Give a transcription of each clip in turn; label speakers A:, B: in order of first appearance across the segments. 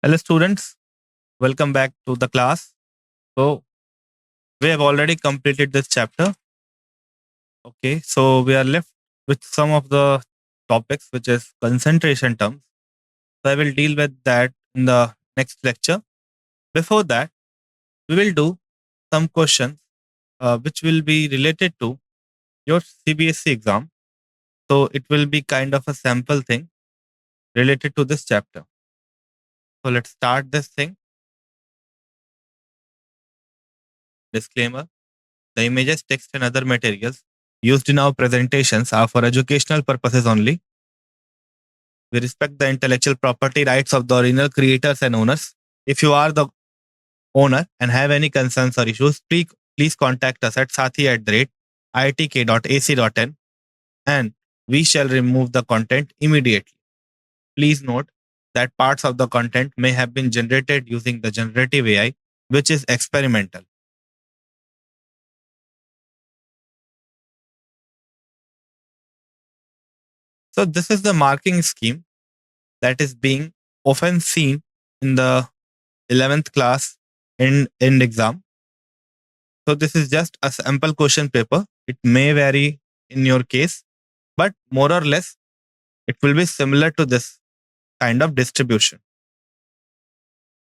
A: Hello, students. Welcome back to the class. So, we have already completed this chapter. Okay, so we are left with some of the topics, which is concentration terms. So, I will deal with that in the next lecture. Before that, we will do some questions which will be related to your CBSE exam. So, it will be kind of a sample thing related to this chapter. So, let's start this thing. Disclaimer: the images, text, and other materials used in our presentations are for educational purposes only. We respect the intellectual property rights of the original creators and owners. If you are the owner and have any concerns or issues, please contact us at sathi@itk.ac.in and we shall remove the content immediately. Please note that parts of the content may have been generated using the generative AI, which is experimental. So, this is the marking scheme that is being often seen in the 11th class end exam. So this is just a sample question paper. It may vary in your case, but more or less it will be similar to this kind of distribution.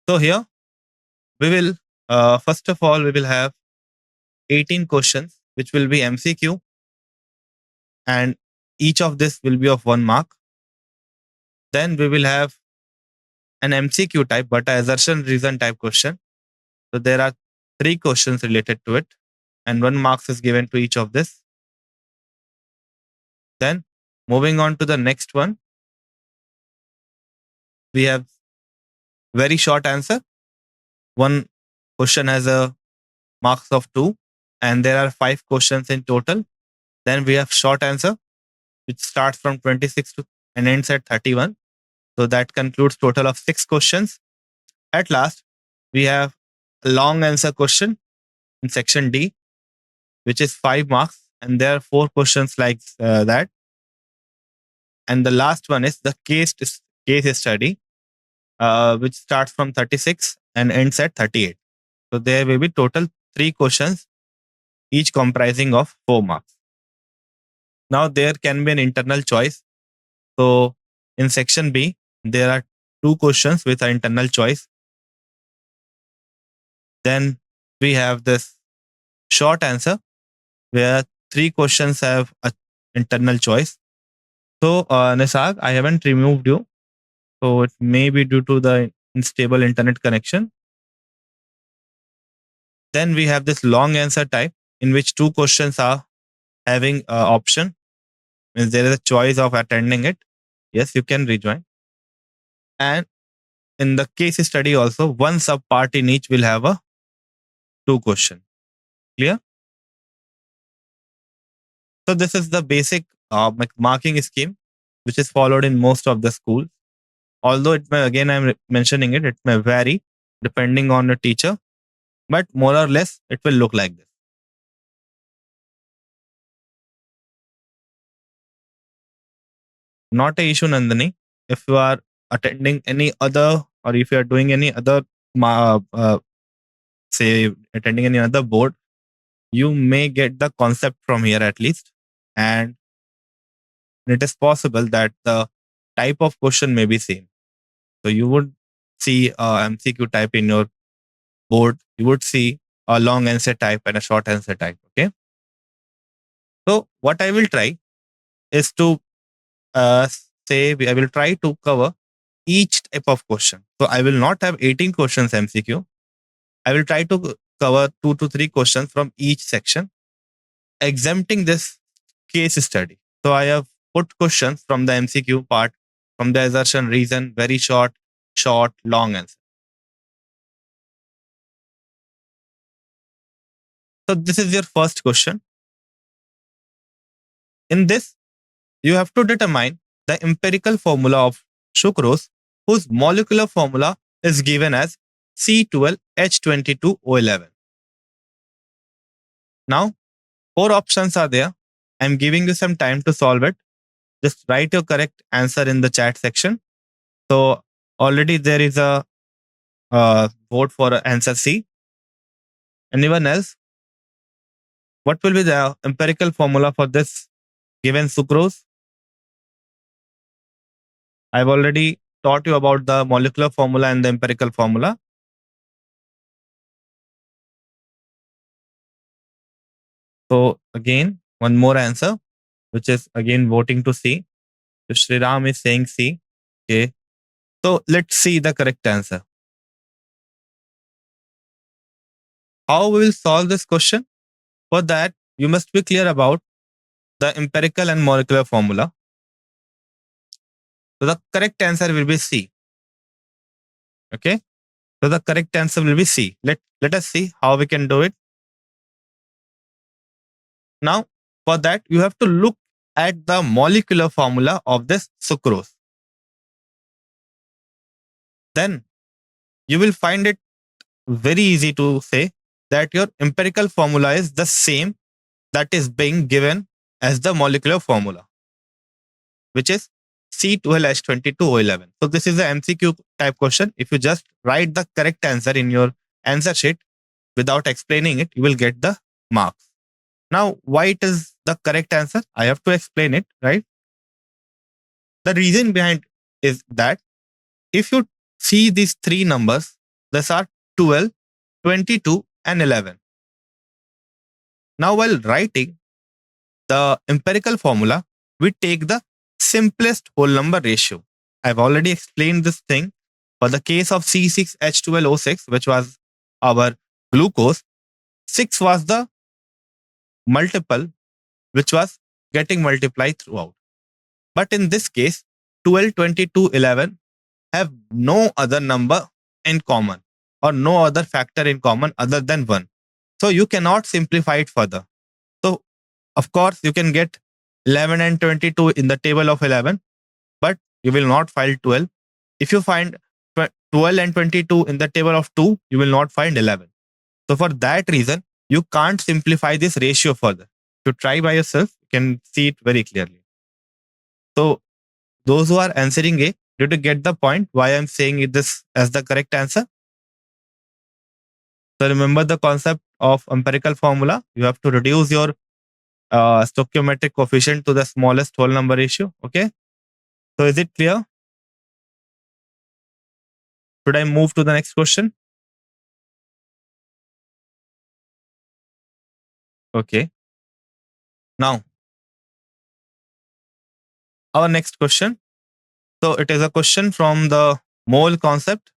A: So here we will, first of all, we will have 18 questions, which will be MCQ, and each of this will be of 1 mark. Then we will have an MCQ type, but a assertion reason type question. So there are 3 questions related to it, and 1 marks is given to each of this. Then moving on to the next one, we have very short answer. One question has a marks of 2, and there are 5 questions in total. Then we have short answer, which starts from 26 to and ends at 31. So that concludes total of 6 questions. At last, we have a long answer question in section D, which is 5 marks, and there are 4 questions like that. And the last one is the case study, which starts from 36 and ends at 38. So there will be total 3 questions, each comprising of 4 marks. Now there can be an internal choice. So in section B, there are 2 questions with an internal choice. Then we have this short answer where 3 questions have an internal choice. So Nisag, I haven't removed you. So it may be due to the unstable internet connection. Then we have this long answer type in which 2 questions are having option. Means there is a choice of attending it. Yes, you can rejoin. And in the case study also, 1 sub part in each will have a 2 question. Clear? So this is the basic marking scheme which is followed in most of the schools. Although it may, again I'm mentioning it may vary depending on the teacher, but more or less it will look like this. Not a issue, Nandini. If you are attending any other, or if you are doing any other, say attending any other board, you may get the concept from here at least, and it is possible that the type of question may be same. So you would see a MCQ type in your board, you would see a long answer type and a short answer type. Okay. So what I will try is to say I will try to cover each type of question. So I will not have 18 questions MCQ. I will try to cover 2 to 3 questions from each section, exempting this case study. So I have put questions from the MCQ part, from the assertion reason, very short, long answer. So this is your first question. In this, you have to determine the empirical formula of sucrose, whose molecular formula is given as C12H22O11. Now, 4 options are there. I'm giving you some time to solve it. Just write your correct answer in the chat section. So already there is a vote for answer C? Anyone else? What will be the empirical formula for this given sucrose? I've already taught you about the molecular formula and the empirical formula. So again, one more answer, which is again voting to C. So Sriram is saying C. Okay. So let's see the correct answer. How we will solve this question? For that, you must be clear about the empirical and molecular formula. So the correct answer will be C. Okay. So the correct answer will be C. Let us see how we can do it. Now, for that, you have to look at the molecular formula of this sucrose. Then you will find it very easy to say that your empirical formula is the same that is being given as the molecular formula, which is C12H22O11. So this is a MCQ type question. If you just write the correct answer in your answer sheet without explaining it, you will get the marks. Now, why it is the correct answer? I have to explain it, right? The reason behind is that if you see these three numbers, these are 12, 22, and 11. Now, while writing the empirical formula, we take the simplest whole number ratio. I've already explained this thing. For the case of C6H12O6, which was our glucose, 6 was the multiple which was getting multiplied throughout. But in this case, 12, 22, 11 have no other number in common or no other factor in common other than 1. So you cannot simplify it further. So, of course, you can get 11 and 22 in the table of 11, but you will not find 12. If you find 12 and 22 in the table of 2, you will not find 11. So, for that reason, you can't simplify this ratio further. To try by yourself, you can see it very clearly. So, those who are answering A, did you get the point why I'm saying this as the correct answer? So, remember the concept of empirical formula. You have to reduce your stoichiometric coefficient to the smallest whole number ratio. Okay. So, is it clear? Should I move to the next question? Okay. Now, our next question. So, it is a question from the mole concept.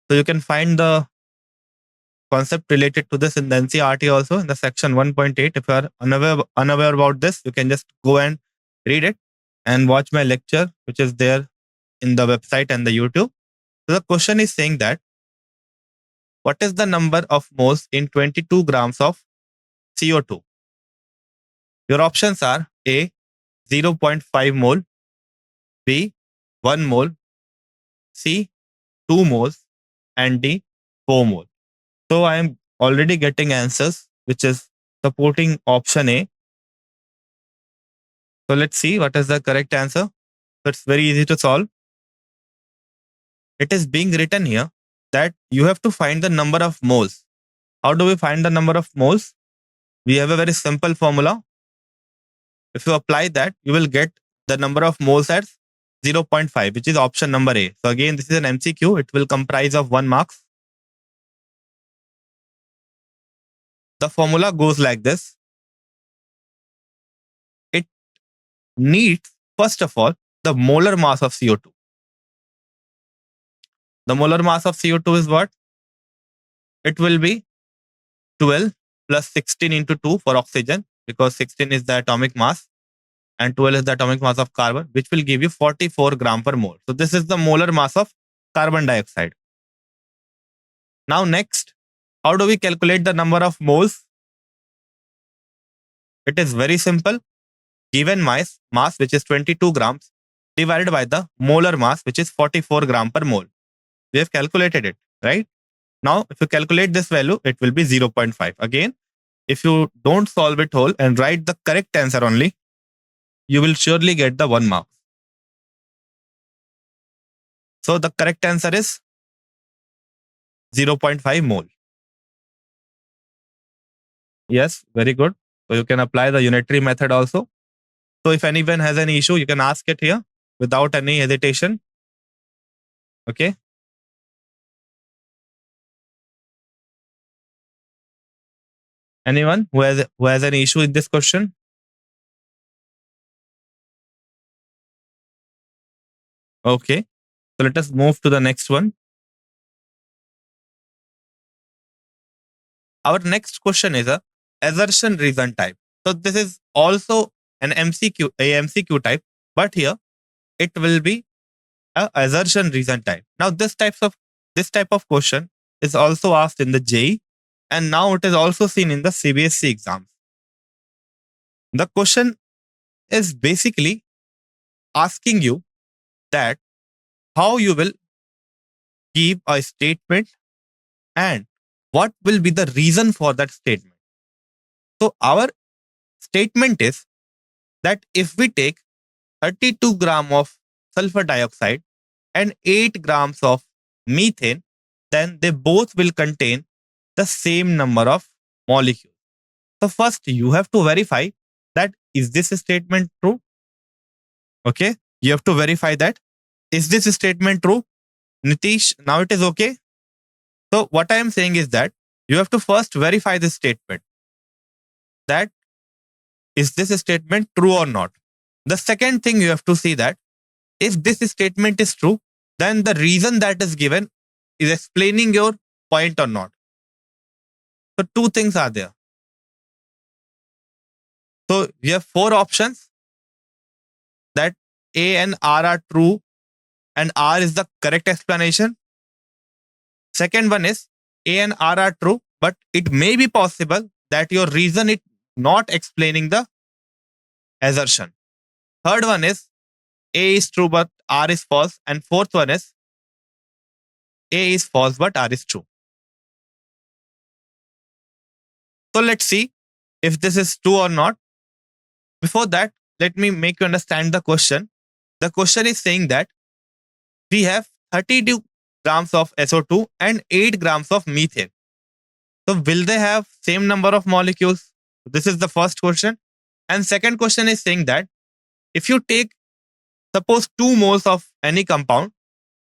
A: So, you can find the concept related to this in the NCERT also in the section 1.8. If you are unaware about this, you can just go and read it and watch my lecture, which is there in the website and the YouTube. So the question is saying that what is the number of moles in 22 grams of CO2? Your options are A, 0.5 mole, B, 1 mole, C, 2 moles, and D, 4 mole. So I am already getting answers, which is supporting option A. So let's see what is the correct answer. So it's very easy to solve. It is being written here that you have to find the number of moles. How do we find the number of moles? We have a very simple formula. If you apply that, you will get the number of moles as 0.5, which is option number A. So again, this is an MCQ. It will comprise of 1 marks. The formula goes like this. It needs, first of all, the molar mass of CO2. The molar mass of CO2 is what? It will be 12 plus 16 into 2 for oxygen, because 16 is the atomic mass and 12 is the atomic mass of carbon, which will give you 44 gram per mole. So this is the molar mass of carbon dioxide. Now next, how do we calculate the number of moles? It is very simple. Given mass, which is 22 grams, divided by the molar mass, which is 44 gram per mole. We have calculated it, right? Now, if you calculate this value, it will be 0.5. Again, if you don't solve it whole and write the correct answer only, you will surely get the 1 mark. So the correct answer is 0.5 mole. Yes, very good. So you can apply the unitary method also. So if anyone has any issue, you can ask it here without any hesitation. Okay. Anyone who has any issue with this question? Okay. So let us move to the next one. Our next question is a assertion reason type. So this is also an MCQ, a MCQ type, but here it will be a assertion reason type. Now this type of question is also asked in the JEE, and now it is also seen in the CBSE exams. The question is basically asking you that how you will give a statement and what will be the reason for that statement. So our statement is that if we take 32 gram of sulfur dioxide and 8 grams of methane, then they both will contain the same number of molecules. So first you have to verify that is this statement true? Okay. You have to verify that. Is this statement true? Nitish, now it is okay. So what I am saying is that you have to first verify this statement, that is this statement true or not. The second thing you have to see that if this statement is true, then the reason that is given is explaining your point or not. So two things are there. So you have four options, that A and R are true and R is the correct explanation. Second one is A and R are true, but it may be possible that your reason is not explaining the assertion. Third one is A is true but R is false. And fourth one is A is false but R is true. So let's see if this is true or not. Before that, let me make you understand the question. The question is saying that we have 32 grams of SO2 and 8 grams of methane. So will they have same number of molecules? This is the first question. And second question is saying that if you take suppose 2 moles of any compound,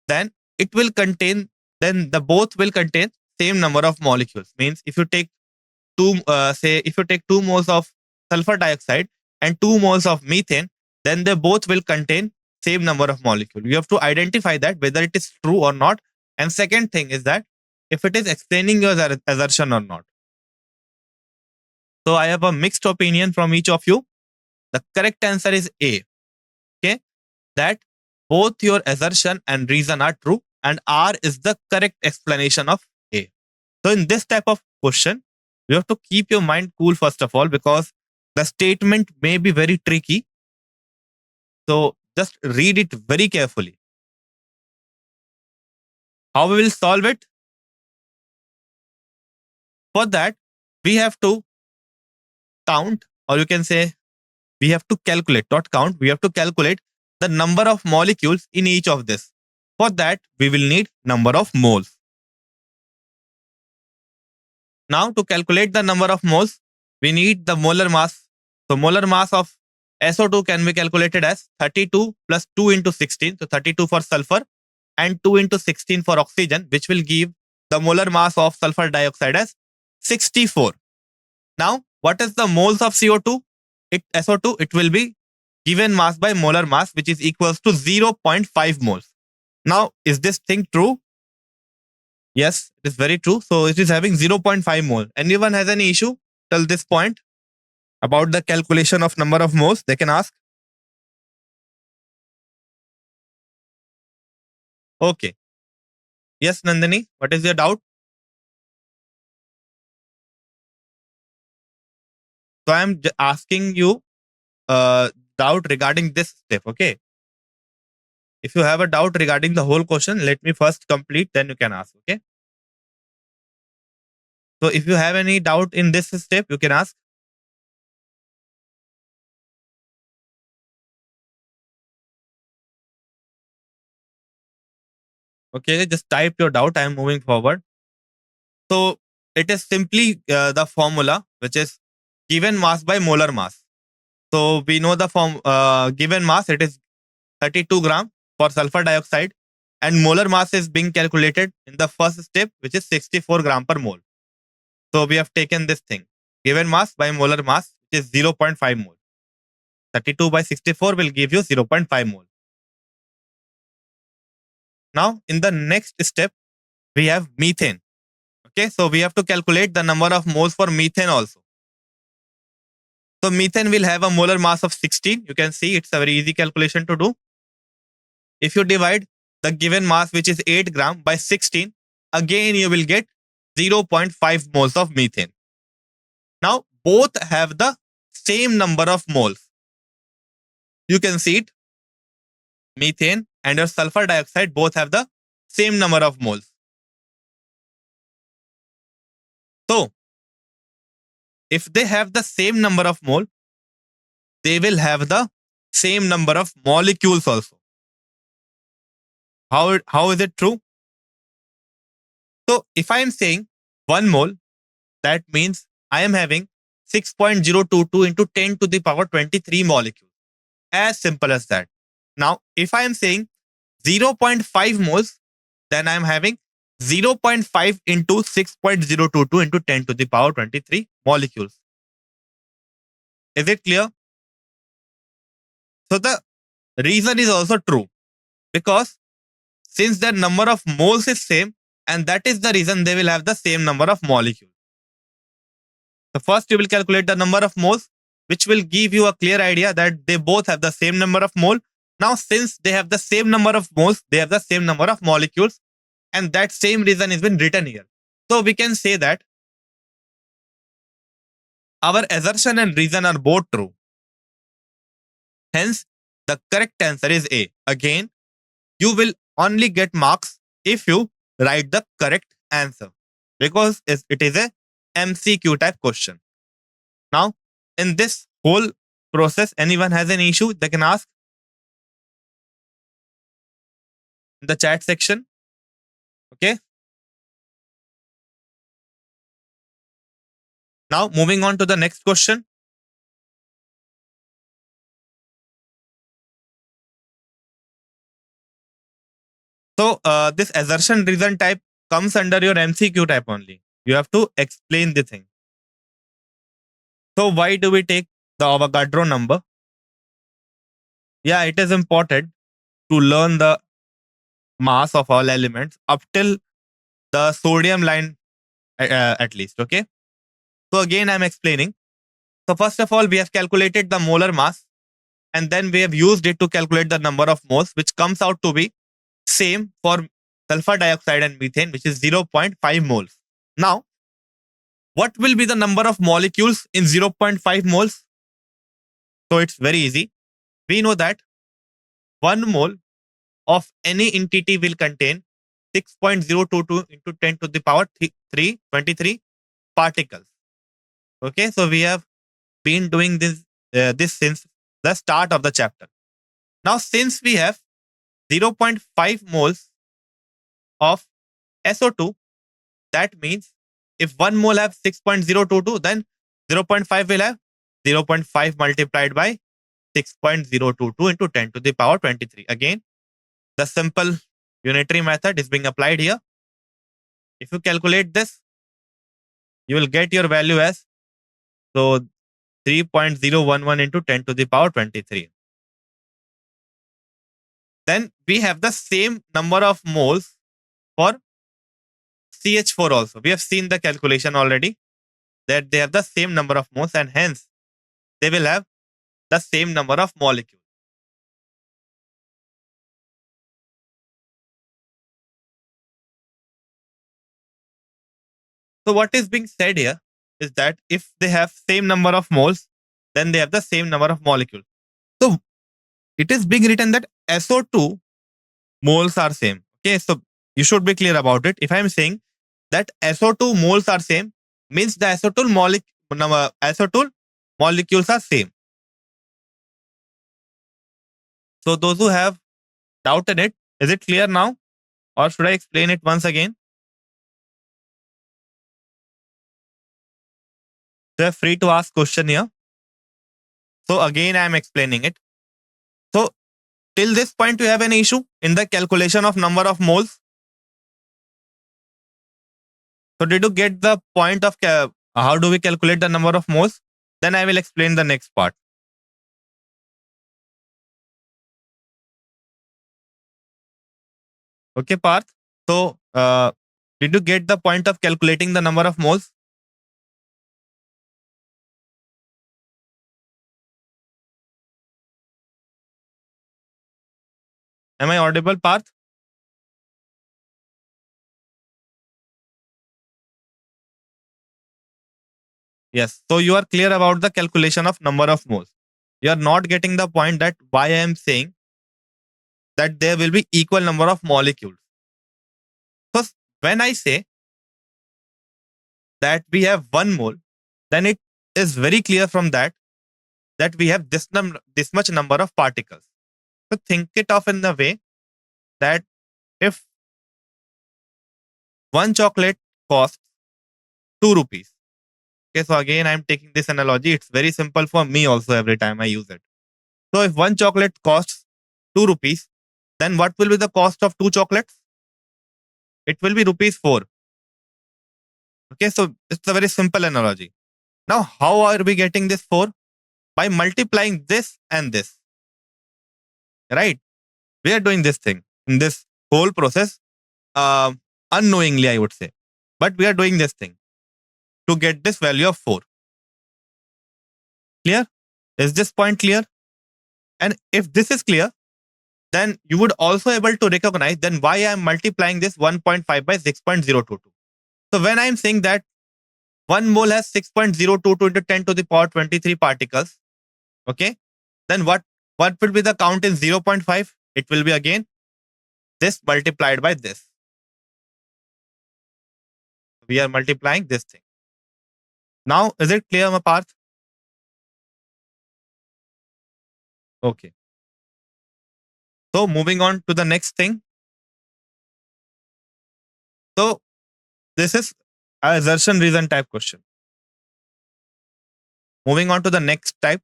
A: then it will contain, then the both will contain same number of molecules. Means if you take if you take 2 moles of sulfur dioxide and 2 moles of methane, then they both will contain same number of molecules. You have to identify that whether it is true or not. And second thing is that if it is explaining your assertion or not. So I have a mixed opinion from each of you. The correct answer is A. Okay, that both your assertion and reason are true, and R is the correct explanation of A. So in this type of question, you have to keep your mind cool first of all, because the statement may be very tricky. So just read it very carefully. How we will solve it? For that, we have to count, or you can say we have to calculate, not count, we have to calculate the number of molecules in each of this. For that, we will need number of moles. Now to calculate the number of moles, we need the molar mass. So molar mass of SO2 can be calculated as 32 plus 2 into 16. So 32 for sulfur and 2 into 16 for oxygen, which will give the molar mass of sulfur dioxide as 64. Now, what is the moles of CO2? SO2, it will be given mass by molar mass, which is equals to 0.5 moles. Now, is this thing true? Yes, it is very true. So it is having 0.5 mole. Anyone has any issue till this point about the calculation of number of moles? They can ask. Okay. Yes, Nandini, what is your doubt? So I am asking you doubt regarding this step. Okay. If you have a doubt regarding the whole question, let me first complete, then you can ask. Okay. So if you have any doubt in this step, you can ask. Okay, just type your doubt. I am moving forward. So it is simply the formula, which is given mass by molar mass. So we know the given mass, it is 32 gram for sulfur dioxide, and molar mass is being calculated in the first step, which is 64 gram per mole. So we have taken this thing, given mass by molar mass, which is 0.5 mole. 32 by 64 will give you 0.5 mole. Now in the next step, we have methane. Okay, so we have to calculate the number of moles for methane also. So methane will have a molar mass of 16. You can see it's a very easy calculation to do. If you divide the given mass, which is 8 gram, by 16, again you will get 0.5 moles of methane. Now both have the same number of moles. You can see it. Methane and your sulfur dioxide both have the same number of moles. So if they have the same number of mole, they will have the same number of molecules also. How is it true? So if I am saying 1 mole, that means I am having 6.022 into 10 to the power 23 molecules. As simple as that. Now, if I am saying 0.5 moles, then I am having 0.5 into 6.022 into 10 to the power 23 molecules. Is it clear? So the reason is also true, because since their number of moles is same, and that is the reason they will have the same number of molecules. So first you will calculate the number of moles, which will give you a clear idea that they both have the same number of mole. Now, since they have the same number of moles, they have the same number of molecules, and that same reason has been written here. So we can say that our assertion and reason are both true. Hence, the correct answer is A. Again, you will only get marks if you write the correct answer, because it is a MCQ type question. Now, in this whole process, anyone has an issue, they can ask in the chat section. Okay. Now, moving on to the next question. So, this assertion reason type comes under your MCQ type only. You have to explain the thing. So, why do we take the Avogadro number? Yeah, it is important to learn the mass of all elements up till the sodium line at least. Okay. So, again, I'm explaining. So, first of all, we have calculated the molar mass, and then we have used it to calculate the number of moles, which comes out to be same for sulfur dioxide and methane, which is 0.5 moles. Now, what will be the number of molecules in 0.5 moles? So it's very easy. We know that 1 mole of any entity will contain 6.022 into 10 to the power 23 particles. Okay, so we have been doing this since the start of the chapter. Now, since we have 0.5 moles of SO2, that means if 1 mole have 6.022, then 0.5 will have 0.5 multiplied by 6.022 into 10 to the power 23. Again, the simple unitary method is being applied here. If you calculate this, you will get your value as 3.011 into 10 to the power 23. Then we have the same number of moles for CH4 also. We have seen the calculation already, that they have the same number of moles, and hence they will have the same number of molecules. So what is being said here is that if they have same number of moles, then they have the same number of molecules. So it is being written that SO2 moles are same. Okay, so you should be clear about it. If I am saying that SO2 moles are same, means the SO2 molecules are same. So those who have doubt in it, is it clear now, or should I explain it once again? So you're free to ask question here. So again, I am explaining it. So till this point, you have any issue in the calculation of number of moles? So did you get the point of how do we calculate the number of moles? Then I will explain the next part. Okay, Parth. So did you get the point of calculating the number of moles? Am I audible, Parth? Yes. So you are clear about the calculation of number of moles. You are not getting the point that why I am saying that there will be equal number of molecules. So when I say that we have 1 mole, then it is very clear from that we have this much number of particles. So think it of in the way that if one chocolate costs 2 rupees. Okay, so again, I'm taking this analogy. It's very simple for me also every time I use it. So if one chocolate costs 2 rupees, then what will be the cost of 2 chocolates? It will be rupees 4. Okay, so it's a very simple analogy. Now, how are we getting this 4? By multiplying this and this. Right? We are doing this thing in this whole process unknowingly, I would say. But we are doing this thing to get this value of 4. Clear? Is this point clear? And if this is clear, then you would also able to recognize then why I am multiplying this 1.5 by 6.022. So when I am saying that 1 mole has 6.022 into 10 to the power 23 particles, okay, then what will be the count in 0.5? It will be again this multiplied by this. We are multiplying this thing. Now, is it clear, Parth? Okay. So moving on to the next thing. So this is a assertion reason type question. Moving on to the next type.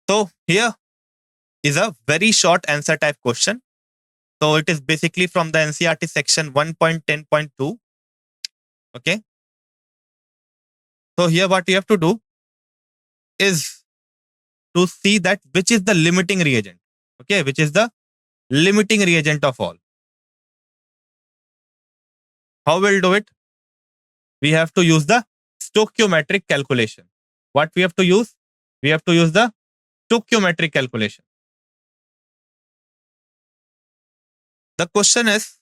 A: So here is a very short answer type question. So it is basically from the NCERT section 1.10.2. Okay. So here what you have to do is to see that which is the limiting reagent. Okay, which is the limiting reagent of all. How we'll do it? We have to use the stoichiometric calculation. What we have to use? We have to use the stoichiometric calculation. The question is,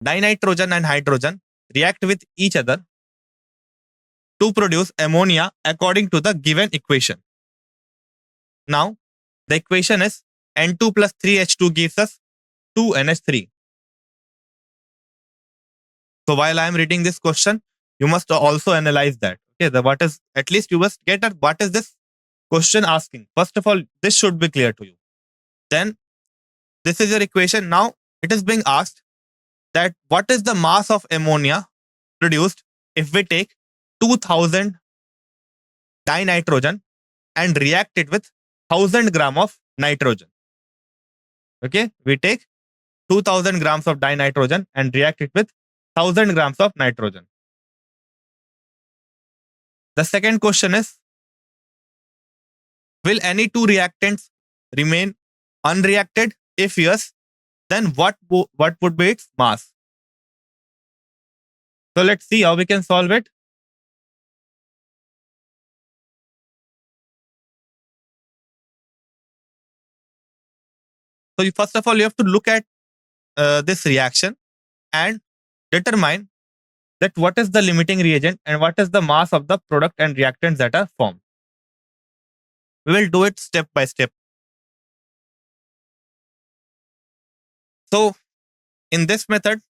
A: dinitrogen and hydrogen react with each other to produce ammonia according to the given equation. Now, the equation is N2 plus 3H2 gives us 2NH3. So while I am reading this question, you must also analyze that. Okay, what is, at least you must get at what is this question asking. First of all, this should be clear to you. Then this is your equation. Now it is being asked that what is the mass of ammonia produced if we take 2000 dinitrogen and react it with 1000 gram of nitrogen. Okay, we take 2000 grams of dinitrogen and react it with 1000 grams of nitrogen. The second question is, will any two reactants remain unreacted? If yes, then what would be its mass? So let's see how we can solve it. So first of all, you have to look at this reaction and determine that what is the limiting reagent and what is the mass of the product and reactants that are formed. We will do it step by step. So in this method,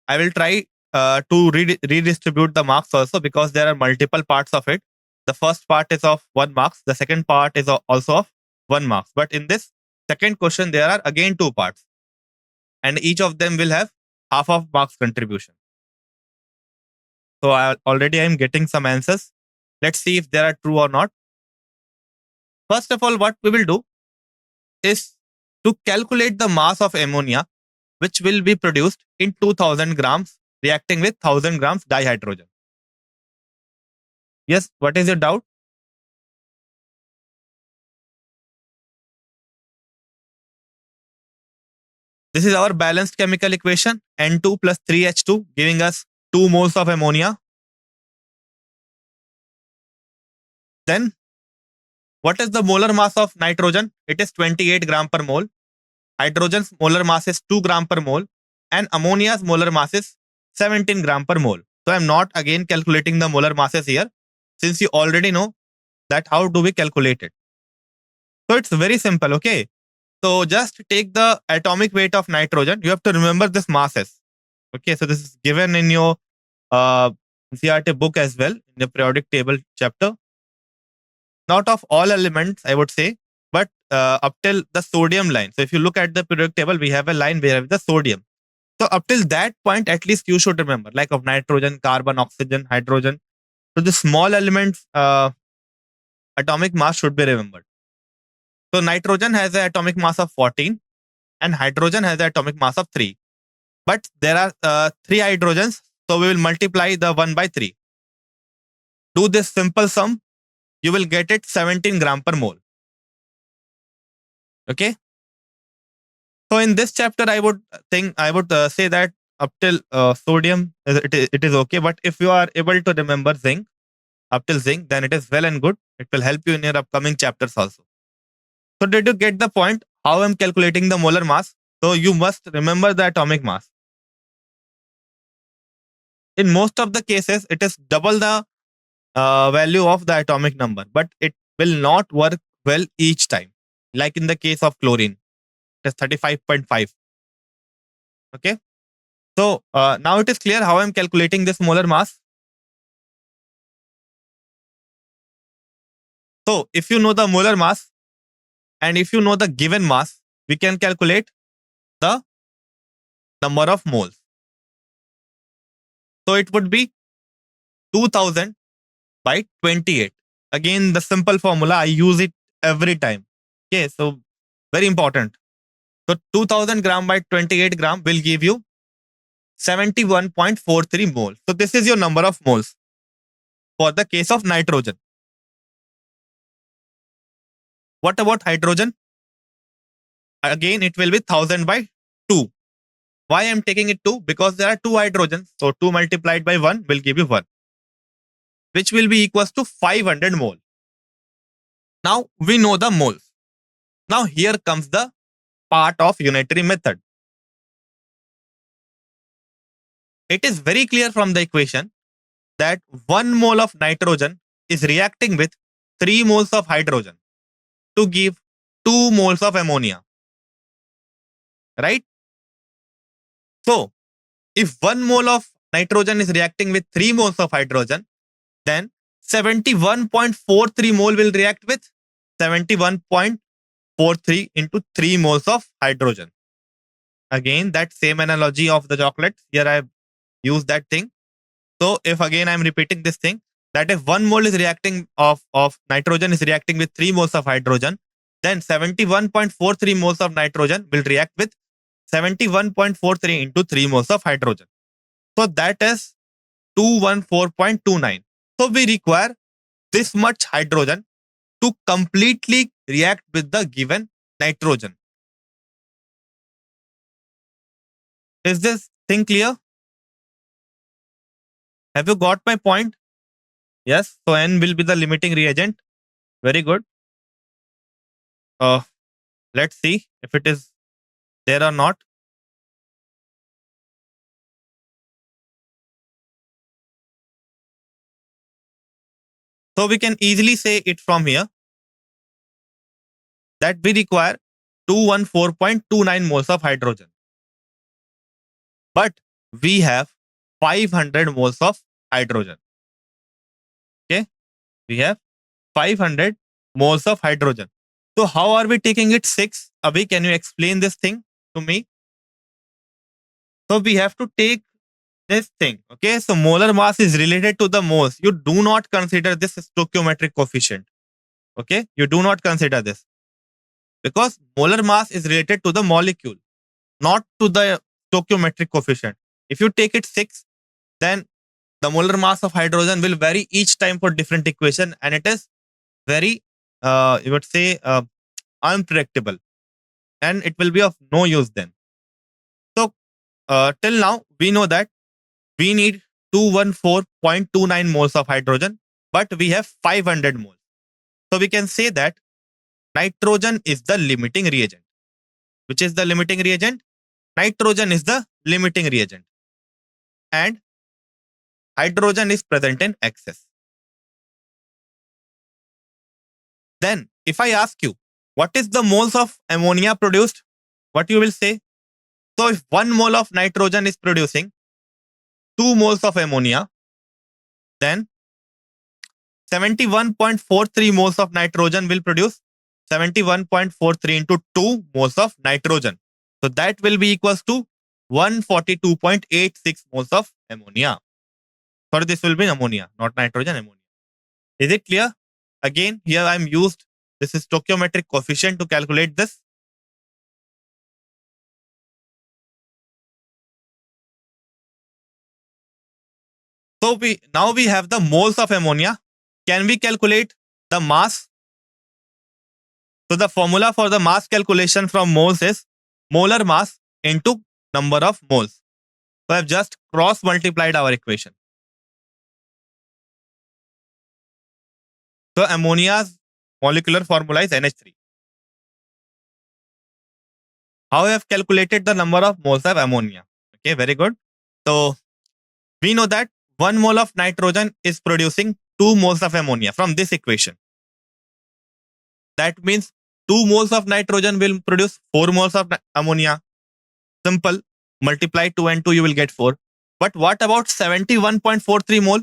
A: I will try to redistribute the marks also, because there are multiple parts of it. The first part is of 1 marks. The second part is also of 1 marks. But in this second question, there are again 2 parts. And each of them will have half of marks contribution. So already I'm getting some answers. Let's see if they are true or not. First of all, what we will do is to calculate the mass of ammonia which will be produced in 2000 grams reacting with 1000 grams dihydrogen. Yes, what is your doubt? This is our balanced chemical equation, N2 plus 3H2 giving us 2 moles of ammonia. Then what is the molar mass of nitrogen? It is 28 gram per mole. Hydrogen's molar mass is 2 gram per mole and ammonia's molar mass is 17 gram per mole. So I'm not again calculating the molar masses here since you already know that how do we calculate it. So it's very simple, okay? So just take the atomic weight of nitrogen. You have to remember this masses. Okay, so this is given in your CRT book as well in the periodic table chapter. Not of all elements, I would say, but up till the sodium line. So if you look at the periodic table, we have a line where we have the sodium. So up till that point, at least you should remember, like of nitrogen, carbon, oxygen, hydrogen. So the small elements atomic mass should be remembered. So nitrogen has an atomic mass of 14 and hydrogen has an atomic mass of 3. But there are 3 hydrogens, so we will multiply the 1 by 3. Do this simple sum, you will get it 17 gram per mole. Okay. So in this chapter, I would say that up till sodium, it is okay. But if you are able to remember zinc, up till zinc, then it is well and good. It will help you in your upcoming chapters also. So did you get the point? How I'm calculating the molar mass? So you must remember the atomic mass. In most of the cases, it is double the value of the atomic number, but it will not work well each time. Like in the case of chlorine, it is 35.5. Okay. So now it is clear how I'm calculating this molar mass. So if you know the molar mass and if you know the given mass, we can calculate the number of moles. So it would be 2000 by 28. Again, the simple formula, I use it every time. Okay, so very important. So 2000 gram by 28 gram will give you 71.43 mole. So this is your number of moles for the case of nitrogen. What about hydrogen? Again, it will be 1000 by 2. Why I am taking it 2? Because there are 2 hydrogens. So 2 multiplied by 1 will give you 1, which will be equals to 500 mole. Now we know the moles. Now here comes the part of unitary method. It is very clear from the equation that 1 mole of nitrogen is reacting with 3 moles of hydrogen to give 2 moles of ammonia. Right? So, if 1 mole of nitrogen is reacting with 3 moles of hydrogen, then 71.43 mole will react with 71.43 into 3 moles of hydrogen. Again, that same analogy of the chocolate. Here I have used that thing. So, if again I am repeating this thing, that if 1 mole is reacting of nitrogen is reacting with 3 moles of hydrogen, then 71.43 moles of nitrogen will react with 71.43 into 3 moles of hydrogen. So that is 214.29. So we require this much hydrogen to completely react with the given nitrogen. Is this thing clear? Have you got my point? Yes. So N will be the limiting reagent. Very good. Let's see if it is there or not. So we can easily say it from here that we require 214.29 moles of hydrogen. But we have 500 moles of hydrogen. Okay. We have 500 moles of hydrogen. So how are we taking it 6? Abhi, can you explain this thing to me? So we have to take this thing. Okay, so molar mass is related to the moles. You do not consider this stoichiometric coefficient. Okay, you do not consider this because molar mass is related to the molecule, not to the stoichiometric coefficient. If you take it 6, then the molar mass of hydrogen will vary each time for different equation, and it is very, you would say, unpredictable, and it will be of no use then. So till now, we know that we need 214.29 moles of hydrogen, but we have 500 moles. So we can say that nitrogen is the limiting reagent. Which is the limiting reagent? Nitrogen is the limiting reagent. And hydrogen is present in excess. Then, if I ask you, what is the moles of ammonia produced? What you will say? So, if 1 mole of nitrogen is producing 2 moles of ammonia, then 71.43 moles of nitrogen will produce 71.43 into 2 moles of nitrogen. So, that will be equals to 142.86 moles of ammonia. Sorry, this will be ammonia, not nitrogen, ammonia. Is it clear? Again, here I am used this stoichiometric coefficient to calculate this. So now we have the moles of ammonia. Can we calculate the mass? So the formula for the mass calculation from moles is molar mass into number of moles. So I have just cross multiplied our equation. So ammonia's molecular formula is NH3. How I have calculated the number of moles of ammonia? Okay, very good. So we know that 1 mole of nitrogen is producing 2 moles of ammonia from this equation. That means 2 moles of nitrogen will produce 4 moles of ammonia. Simple. Multiply 2 and 2, you will get 4. But what about 71.43 mole?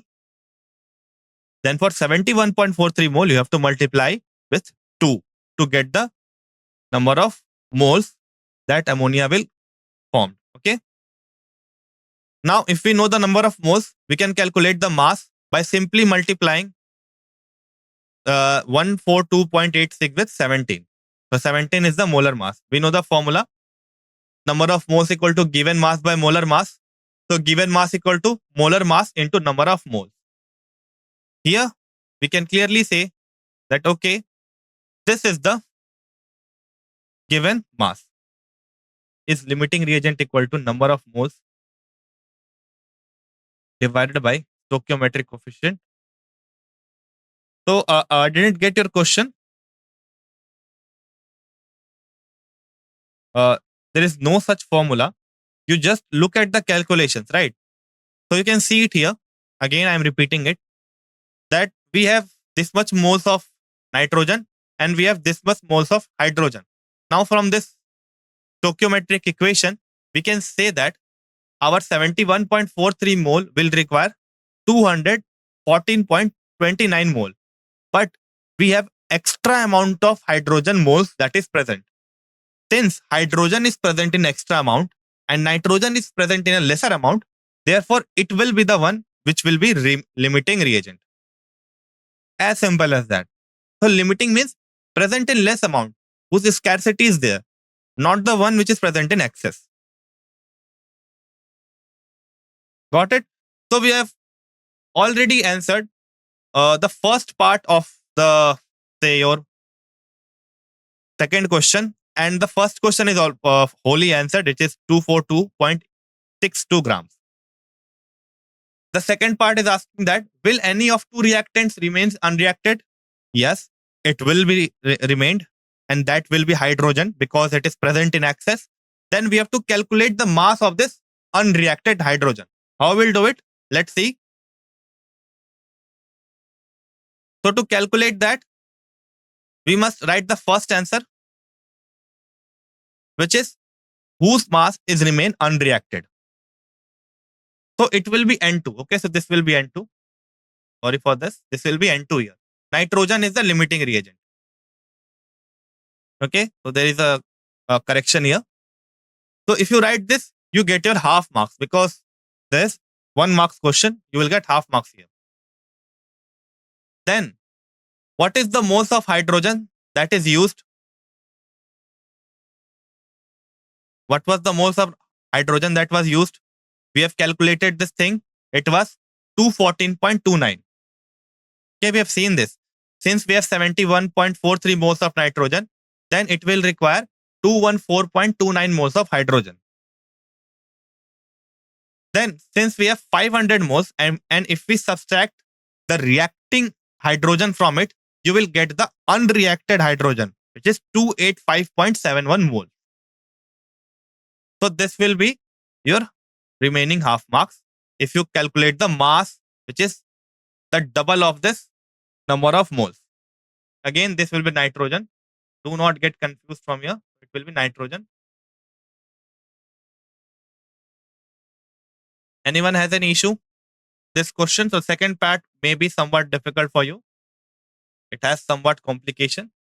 A: Then for 71.43 mole, you have to multiply with 2 to get the number of moles that ammonia will form. Okay. Now, if we know the number of moles, we can calculate the mass by simply multiplying 142.86 with 17. So 17 is the molar mass. We know the formula. Number of moles equal to given mass by molar mass. So given mass equal to molar mass into number of moles. Here, we can clearly say that, okay, this is the given mass. Is limiting reagent equal to number of moles divided by stoichiometric coefficient. So I didn't get your question. There is no such formula. You just look at the calculations, right? So you can see it here. Again, I am repeating it, that we have this much moles of nitrogen and we have this much moles of hydrogen. Now from this stoichiometric equation, we can say that our 71.43 mole will require 214.29 mole. But we have extra amount of hydrogen moles that is present. Since hydrogen is present in extra amount and nitrogen is present in a lesser amount, therefore it will be the one which will be limiting reagent. As simple as that. So limiting means present in less amount, whose scarcity is there, not the one which is present in excess. Got it? So we have already answered the first part of the, say, your second question. And the first question is all wholly answered. It is 242.62 grams. The second part is asking that, will any of two reactants remains unreacted? Yes, it will be remained, and that will be hydrogen because it is present in excess. Then we have to calculate the mass of this unreacted hydrogen. How we'll do it? Let's see. So to calculate that, we must write the first answer, which is whose mass is remain unreacted. So it will be N2. Okay, so this will be N2. Sorry for this. This will be N2 here. Nitrogen is the limiting reagent. Okay, so there is a correction here. So if you write this, you get your half marks because this 1 marks question, you will get half marks here. Then, what is the moles of hydrogen that is used? What was the moles of hydrogen that was used? We have calculated this thing. It was 214.29. Okay, we have seen this. Since we have 71.43 moles of nitrogen, then it will require 214.29 moles of hydrogen. Then, since we have 500 moles, and if we subtract the reacting hydrogen from it, you will get the unreacted hydrogen, which is 285.71 mole. So this will be your remaining half marks. If you calculate the mass, which is the double of this number of moles. Again, this will be nitrogen. Do not get confused from here. It will be nitrogen. Anyone has an issue? This question, so second part may be somewhat difficult for you. It has somewhat complication.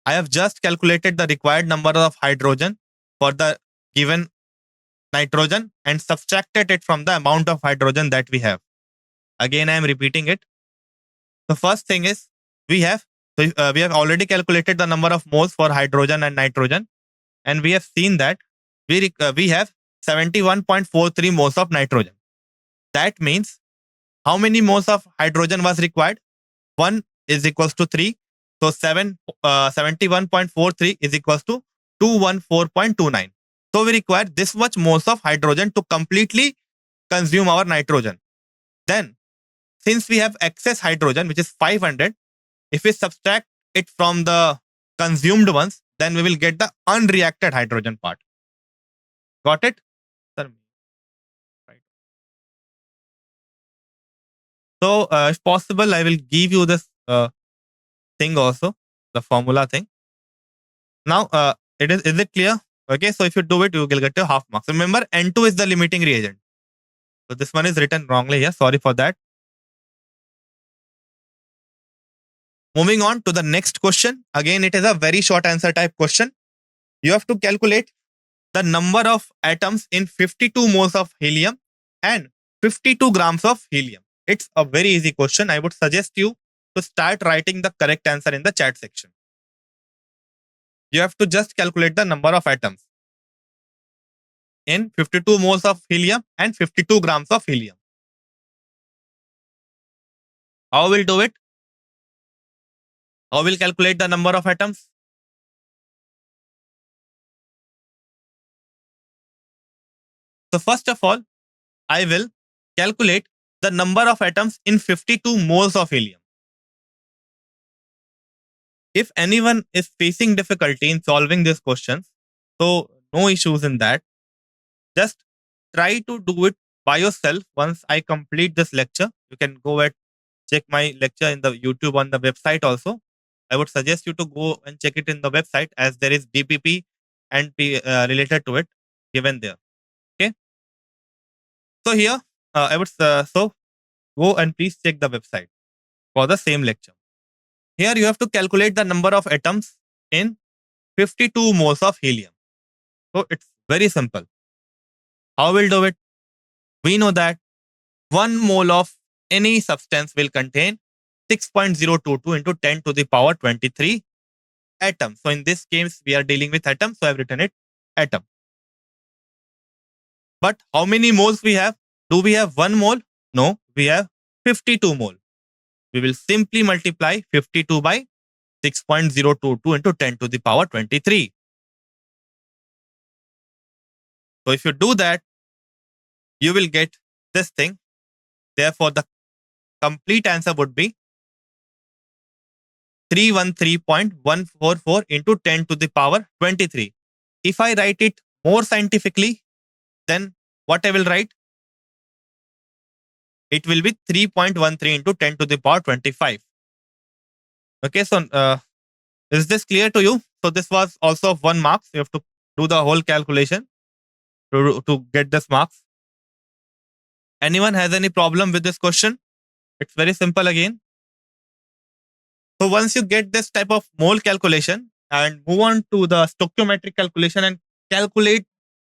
A: I have just calculated the required number of hydrogen for the given nitrogen and subtracted it from the amount of hydrogen that we have. Again, I am repeating it. The first thing is we have already calculated the number of moles for hydrogen and nitrogen, and we have seen that we have 71.43 moles of nitrogen. That means how many moles of hydrogen was required? 1 is equals to 3. So 71.43 is equals to 214.29. So we require this much moles of hydrogen to completely consume our nitrogen. Then, since we have excess hydrogen, which is 500, if we subtract it from the consumed ones, then we will get the unreacted hydrogen part. Got it? Right. So, if possible, I will give you this thing also, the formula thing. Now, is it clear? Okay, so if you do it, you will get your half marks. Remember, N2 is the limiting reagent. So this one is written wrongly here. Sorry for that. Moving on to the next question. Again, it is a very short answer type question. You have to calculate the number of atoms in 52 moles of helium and 52 grams of helium. It's a very easy question. I would suggest you to start writing the correct answer in the chat section. You have to just calculate the number of atoms in 52 moles of helium and 52 grams of helium. How will do it? How will calculate the number of atoms? So first of all, I will calculate the number of atoms in 52 moles of helium. If anyone is facing difficulty in solving these questions, so no issues in that. Just try to do it by yourself. Once I complete this lecture, you can go and check my lecture in the YouTube on the website also. I would suggest you to go and check it in the website, as there is DPP and related to it given there. Okay. So here, I would so go and please check the website for the same lecture. Here you have to calculate the number of atoms in 52 moles of helium. So it's very simple. How we'll do it? We know that 1 mole of any substance will contain 6.022 into 10 to the power 23 atoms. So in this case, we are dealing with atoms. So I've written it atom. But how many moles we have? Do we have 1 mole? No, we have 52 mole. We will simply multiply 52 by 6.022 into 10 to the power 23. So if you do that, you will get this thing. Therefore, the complete answer would be 313.144 into 10 to the power 23. If I write it more scientifically, then what I will write? It will be 3.13 into 10 to the power 25. Okay, so is this clear to you? So this was also of 1 marks. You have to do the whole calculation to get this marks. Anyone has any problem with this question? It's very simple again. So once you get this type of mole calculation, and move on to the stoichiometric calculation and calculate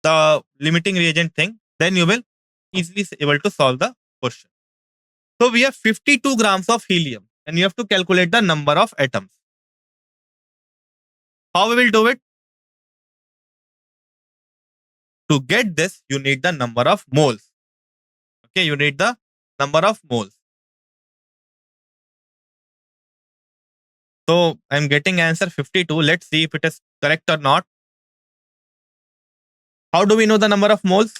A: the limiting reagent thing, then you will easily able to solve the question. So we have 52 grams of helium and you have to calculate the number of atoms. How we will do it? To get this, you need the number of moles. Okay, you need the number of moles. So I'm getting answer 52. Let's see if it is correct or not. How do we know the number of moles?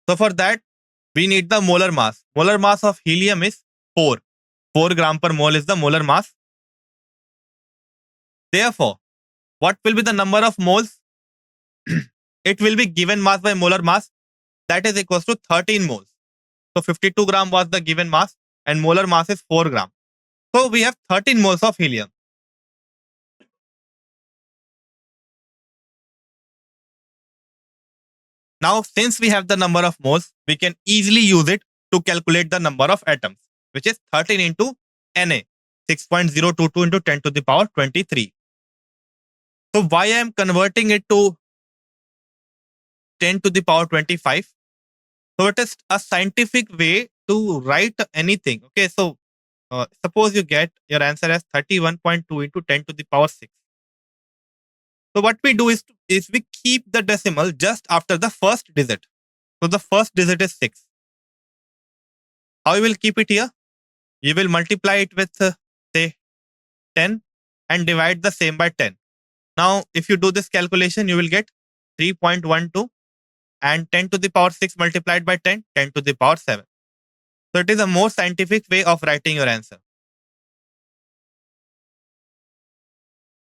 A: So for that, we need the molar mass. Molar mass of helium is 4. 4 gram per mole is the molar mass. Therefore, what will be the number of moles? It will be given mass by molar mass. That is equals to 13 moles. So 52 gram was the given mass and molar mass is 4 gram. So we have 13 moles of helium. Now, since we have the number of moles, we can easily use it to calculate the number of atoms, which is 13 into Na, 6.022 into 10 to the power 23. So why I am converting it to 10 to the power 25? So it is a scientific way to write anything. Okay, so suppose you get your answer as 31.2 into 10 to the power 6. So what we do is we keep the decimal just after the first digit. So the first digit is 6. How you will keep it here? You will multiply it with say 10 and divide the same by 10. Now, if you do this calculation, you will get 3.12 and 10 to the power 6 multiplied by 10, 10 to the power 7. So it is a more scientific way of writing your answer.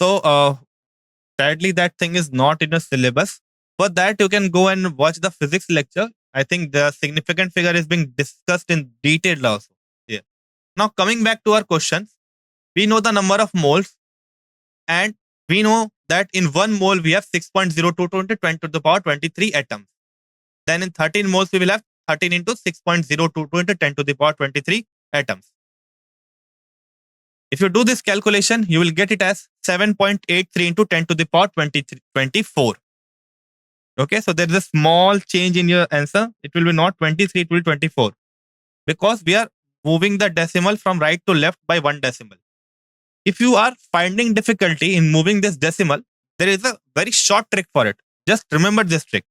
A: So sadly, that thing is not in a syllabus. For that, you can go and watch the physics lecture. I think the significant figure is being discussed in detail also. Yeah. Now, coming back to our questions, we know the number of moles and we know that in 1 mole we have 6.022 into 10 to the power 23 atoms. Then in 13 moles we will have 13 into 6.022 into 10 to the power 23 atoms. If you do this calculation, you will get it as 7.83 into 10 to the power 24. Okay, so there is a small change in your answer. It will be not 23, it will be 24. Because we are moving the decimal from right to left by 1 decimal. If you are finding difficulty in moving this decimal, there is a very short trick for it. Just remember this trick.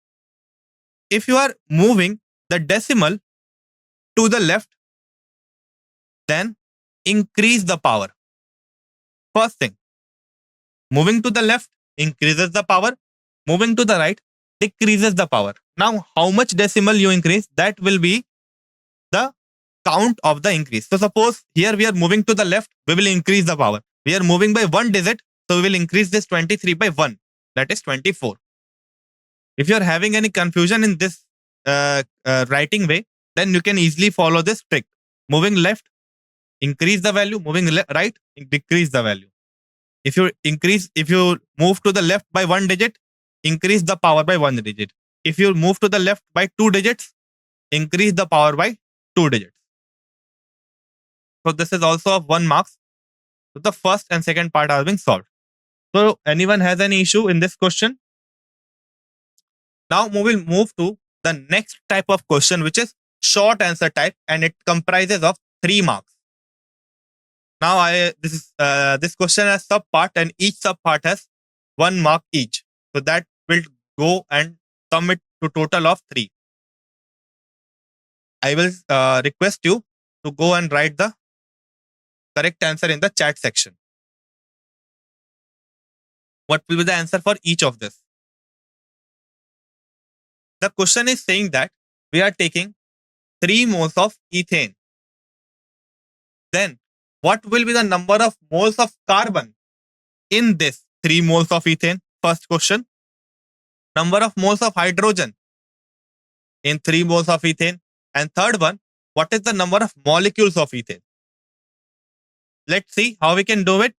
A: If you are moving the decimal to the left, then increase the power. First thing, moving to the left increases the power. Moving to the right decreases the power. Now, how much decimal you increase, that will be the count of the increase. So suppose here we are moving to the left, we will increase the power. We are moving by 1 digit, so we will increase this 23 by 1. That is 24. If you are having any confusion in this writing way, then you can easily follow this trick. Moving left, increase the value. Moving right, decrease the value. If you move to the left by 1 digit, increase the power by 1 digit. If you move to the left by 2 digits, increase the power by 2 digits. So this is also of 1 marks. So the first and second part are being solved. So anyone has any issue in this question? Now we will move to the next type of question, which is short answer type, and it comprises of 3 marks. Now this question has sub part, and each sub part has 1 mark each. So that will go and sum it to total of 3. I will request you to go and write the correct answer in the chat section. What will be the answer for each of this? The question is saying that we are taking 3 moles of ethane. Then what will be the number of moles of carbon in this 3 moles of ethane? First question. Number of moles of hydrogen in 3 moles of ethane. And third one, what is the number of molecules of ethane? Let's see how we can do it.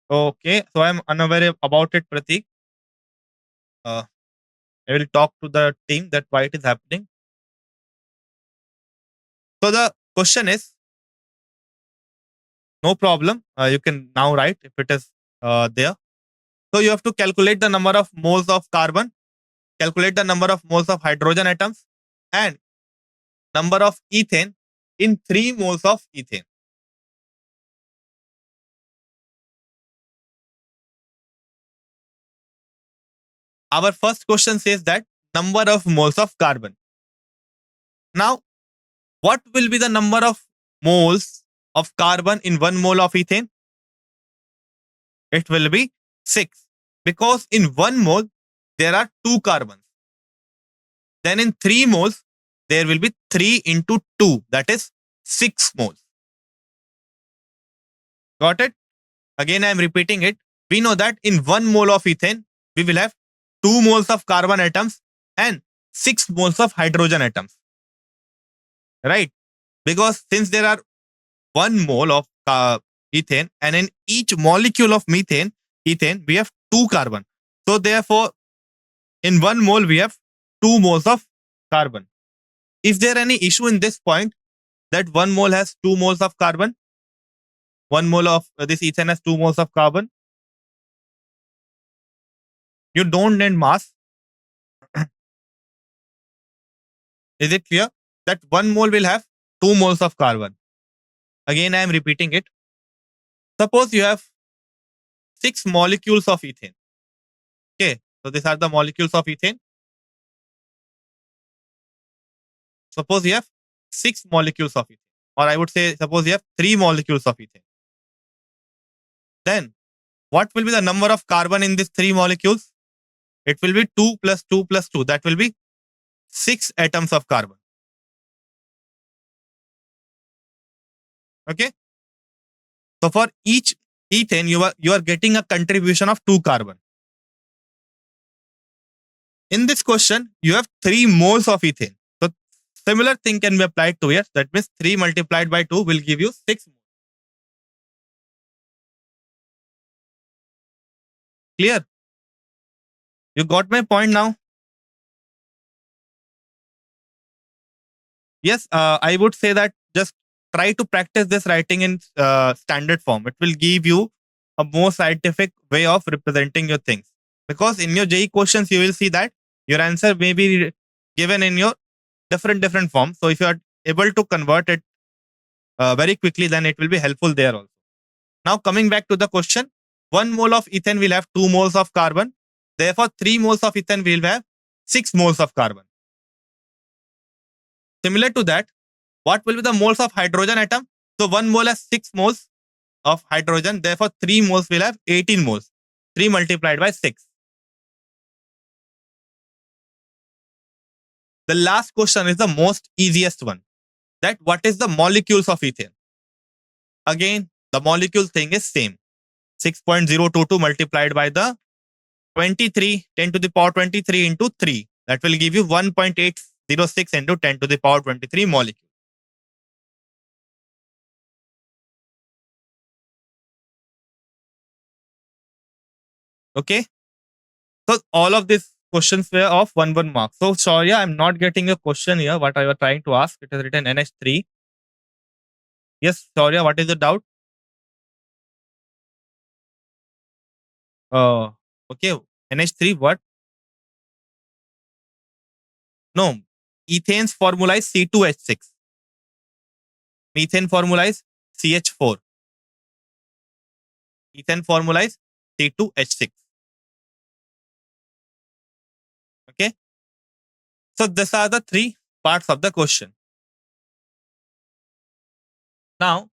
A: Okay, so I'm unaware about it, Pratik. I will talk to the team that why it is happening. So the question is, No problem. You can now write if it is there. So you have to calculate the number of moles of carbon, calculate the number of moles of hydrogen atoms, and number of ethane in 3 moles of ethane. Our first question says that number of moles of carbon. Now, what will be the number of moles of carbon in 1 mole of ethane? It will be 6, because in 1 mole there are 2 carbons. Then in 3 moles there will be 3 into 2, that is 6 moles. Got it? Again, I am repeating it. We know that in 1 mole of ethane we will have 2 moles of carbon atoms and 6 moles of hydrogen atoms. Right? Because since there are 1 mole of ethane, and in each molecule of ethane, we have 2 carbon. So therefore, in 1 mole, we have 2 moles of carbon. Is there any issue in this point that 1 mole has 2 moles of carbon? 1 mole of this ethane has 2 moles of carbon. You don't need mass. Is it clear that 1 mole will have 2 moles of carbon? Again, I am repeating it. Suppose you have 6 molecules of ethane. Okay, so these are the molecules of ethane. Suppose you have 6 molecules of ethane, or I would say, suppose you have 3 molecules of ethane. Then, what will be the number of carbon in these 3 molecules? It will be 2 plus 2 plus 2. That will be 6 atoms of carbon. Okay. So for each ethane, you are getting a contribution of 2 carbon. In this question, you have 3 moles of ethane. So similar thing can be applied to here. That means 3 multiplied by 2 will give you 6 moles. Clear? You got my point now? Yes, I would say that just try to practice this writing in standard form. It will give you a more scientific way of representing your things. Because in your JEE questions, you will see that your answer may be given in your different form. So if you are able to convert it very quickly, then it will be helpful there also. Now coming back to the question, 1 mole of ethane will have 2 moles of carbon. Therefore, 3 moles of ethane will have 6 moles of carbon. Similar to that, what will be the moles of hydrogen atom? So 1 mole has 6 moles of hydrogen. Therefore, 3 moles will have 18 moles. 3 multiplied by 6. The last question is the most easiest one. That what is the molecules of ethane? Again, the molecule thing is same. 6.022 multiplied by the 23, 10 to the power 23 into 3. That will give you 1.806 into 10 to the power 23 molecule. Okay. So all of these questions were of 1 mark. So Shaurya, I'm not getting a question here. What I was trying to ask, it is written NH3. Yes, Shaurya, what is the doubt? Okay, NH3 what? No, ethane's formula is C2H6. Methane formula is CH4. Ethane formula is C2H6. Okay. So these are the 3 parts of the question. Now,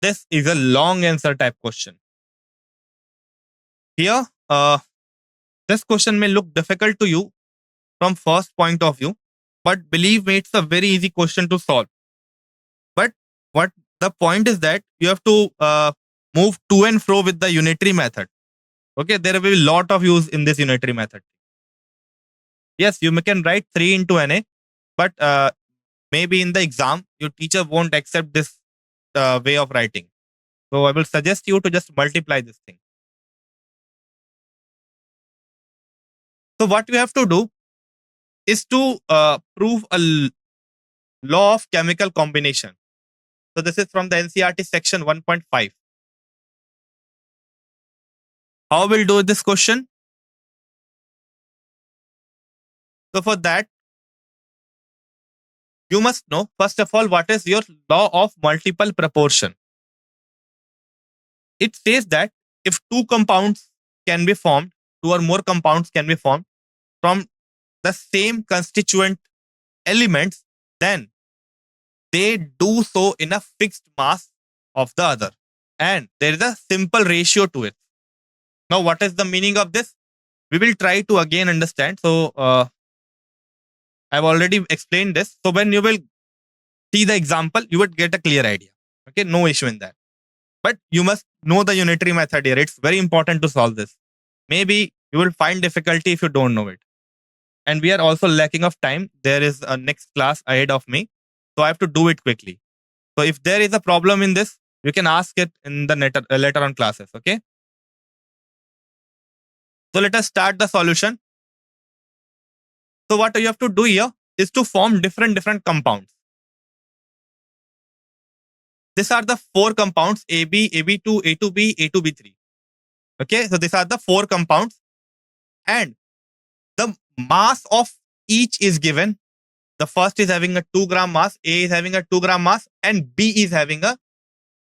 A: this is a long answer type question. Here, this question may look difficult to you from first point of view, but believe me, it's a very easy question to solve. But what the point is that you have to move to and fro with the unitary method. Okay, there will be a lot of use in this unitary method. Yes, you can write 3 into NA, but maybe in the exam, your teacher won't accept this way of writing. So I will suggest you to just multiply this thing. So what you have to do is to prove a law of chemical combination. So this is from the NCERT section 1.5. How we'll do this question? So for that, you must know, first of all, what is your law of multiple proportion. It says that if two compounds can be formed, two or more compounds can be formed from the same constituent elements, then they do so in a fixed mass of the other. And there is a simple ratio to it. Now, what is the meaning of this? We will try to again understand. So, I've already explained this. So, when you will see the example, you would get a clear idea. Okay, no issue in that. But you must know the unitary method here. It's very important to solve this. Maybe you will find difficulty if you don't know it. And we are also lacking of time. There is a next class ahead of me. So I have to do it quickly. So if there is a problem in this, you can ask it in the later on classes. Okay. So let us start the solution. So what you have to do here is to form different compounds. These are the four compounds AB, AB2, A2B, A2B3. Okay. So these are the four compounds. And the mass of each is given. The first is having a 2 gram mass, A is having a 2 gram mass, and B is having a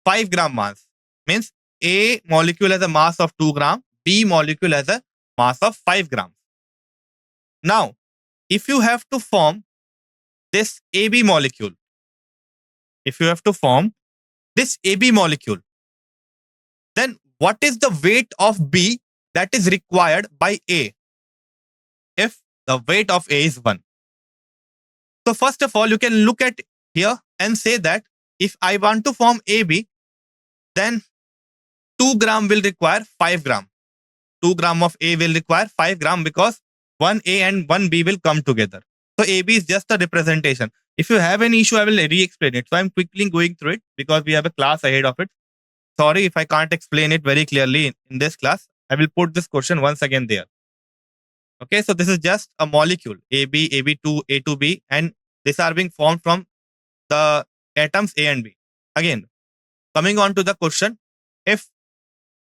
A: 5 gram mass. Means A molecule has a mass of 2 gram, B molecule has a mass of 5 grams. Now, if you have to form this AB molecule, then what is the weight of B that is required by A if the weight of A is 1? So first of all, you can look at here and say that if I want to form AB, then 2 gram will require 5 gram. 2 gram of A will require 5 gram because 1A and 1B will come together. So AB is just a representation. If you have any issue, I will re-explain it. So I'm quickly going through it because we have a class ahead of it. Sorry if I can't explain it very clearly in this class. I will put this question once again there. Okay, so this is just a molecule AB, AB2, A2B, and these are being formed from the atoms A and B. Again, coming on to the question, if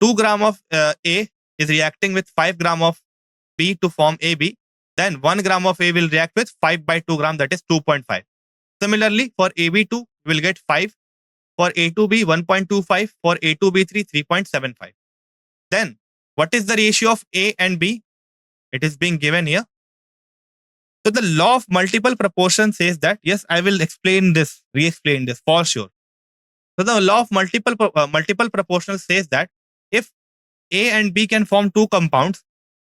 A: 2 gram of A is reacting with 5 gram of B to form AB, then 1 gram of A will react with 5 by 2 gram, that is 2.5. Similarly, for AB2, we will get 5. For A2B, 1.25. For A2B3, 3.75. Then, what is the ratio of A and B? It is being given here. So, the law of multiple proportion says that, yes, I will explain this, re-explain this for sure. So, the law of multiple proportion says that if A and B can form two compounds,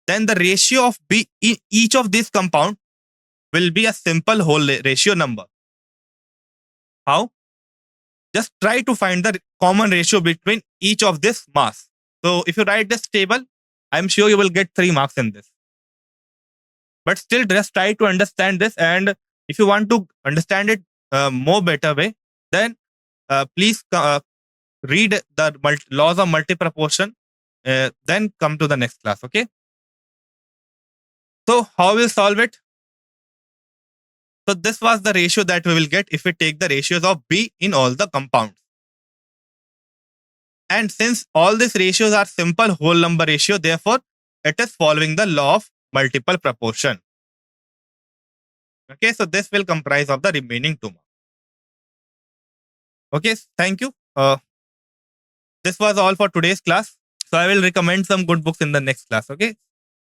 A: then the ratio of B in each of these compounds will be a simple whole ratio number. How? Just try to find the common ratio between each of this mass. So if you write this table, I'm sure you will get 3 marks in this. But still, just try to understand this. And if you want to understand it more better way, then please read the laws of multiproportion. Then come to the next class. Okay. So how we'll solve it? So this was the ratio that we will get if we take the ratios of B in all the compounds. And since all these ratios are simple whole number ratio, therefore it is following the law of multiple proportion. Okay, so this will comprise of the remaining 2 marks. Okay, thank you. This was all for today's class. So I will recommend some good books in the next class. Okay.